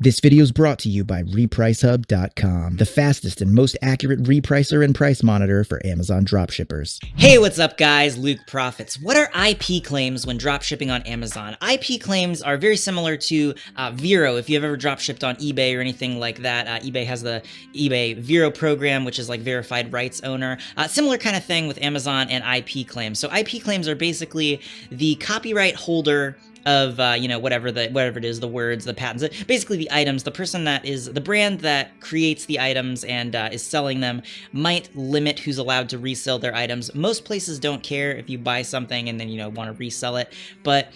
This video is brought to you by RepriceHub.com, the fastest and most accurate repricer and price monitor for Amazon dropshippers. Hey, what's up guys? Luke Profits. What are IP claims when dropshipping on Amazon? IP claims are very similar to Vero. If you've ever dropshipped on eBay or anything like that, eBay has the eBay Vero program, which is like verified rights owner. Similar kind of thing with Amazon and IP claims. So IP claims are basically the copyright holder of whatever it is, the words, the patents, basically the items. The person that is the brand that creates the items and is selling them might limit who's allowed to resell their items. Most places don't care if you buy something and then want to resell it, but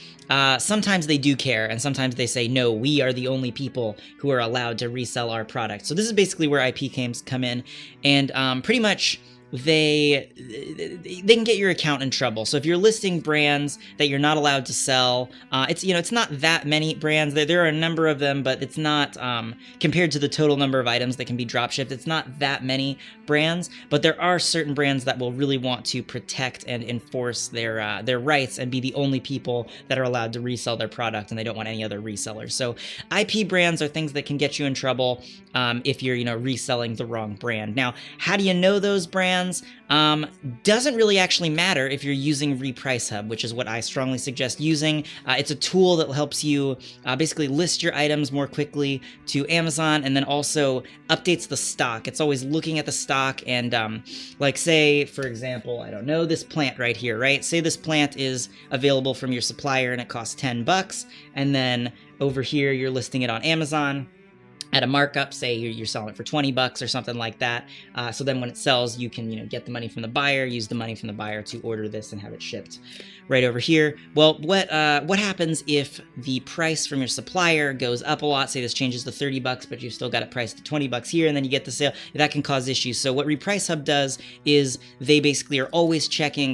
sometimes they do care, and sometimes they say, no, we are the only people who are allowed to resell our product. So this is basically where IP claims come in, and pretty much they can get your account in trouble. So if you're listing brands that you're not allowed to sell, it's not that many brands. There are a number of them, but it's not compared to the total number of items that can be dropshipped. It's not that many brands, but there are certain brands that will really want to protect and enforce their rights and be the only people that are allowed to resell their product, and they don't want any other resellers. So IP brands are things that can get you in trouble if you're reselling the wrong brand. Now, how do you know those brands? Doesn't really actually matter if you're using RepriceHub, which is what I strongly suggest using. It's a tool that helps you basically list your items more quickly to Amazon, and then also updates the stock. It's always looking at the stock, and like say, for example, I don't know, this plant right here, right? Say this plant is available from your supplier and it costs $10, and then over here you're listing it on Amazon at a markup. Say you're selling it for $20 or something like that. So then when it sells, you can get the money from the buyer, use the money from the buyer to order this and have it shipped right over here. Well, what happens if the price from your supplier goes up a lot? Say this changes to $30, but you've still got it priced at $20 here, and then you get the sale. That can cause issues. So what RepriceHub does is they basically are always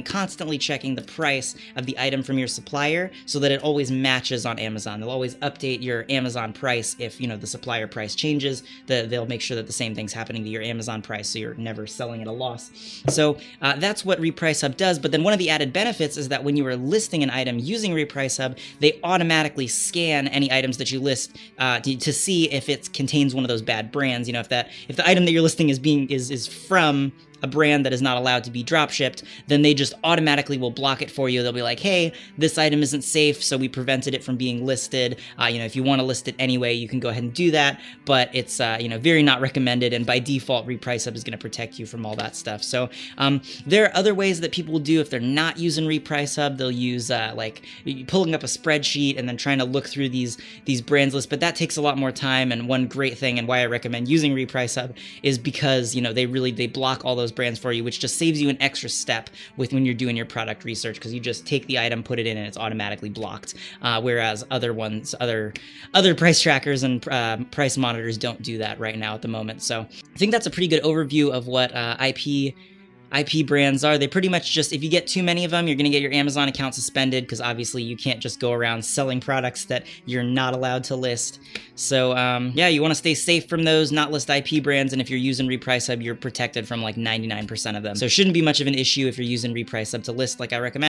constantly checking the price of the item from your supplier so that it always matches on Amazon. They'll always update your Amazon price if the supplier price changes. They'll make sure that the same thing's happening to your Amazon price, so you're never selling at a loss. So that's what RepriceHub does. But then one of the added benefits is that when you are listing an item using RepriceHub, they automatically scan any items that you list to see if it contains one of those bad brands. If the item that you're listing is from a brand that is not allowed to be dropshipped, then they just automatically will block it for you. They'll be like, hey, this item isn't safe, so we prevented it from being listed. If you want to list it anyway, you can go ahead and do that, but it's very not recommended, and by default, RepriceHub is going to protect you from all that stuff. So there are other ways that people will do if they're not using RepriceHub. They'll use like pulling up a spreadsheet and then trying to look through these brands lists, but that takes a lot more time. And one great thing, and why I recommend using RepriceHub, is because they block all those brands for you, which just saves you an extra step when you're doing your product research, because you just take the item, put it in, and it's automatically blocked. Whereas other price trackers and price monitors don't do that right now at the moment. So I think that's a pretty good overview of what IP brands are. They pretty much just, if you get too many of them, you're going to get your Amazon account suspended, because obviously you can't just go around selling products that you're not allowed to list. So yeah, you want to stay safe from those, not list IP brands, and if you're using RepriceHub, you're protected from like 99% of them. So it shouldn't be much of an issue if you're using RepriceHub to list like I recommend.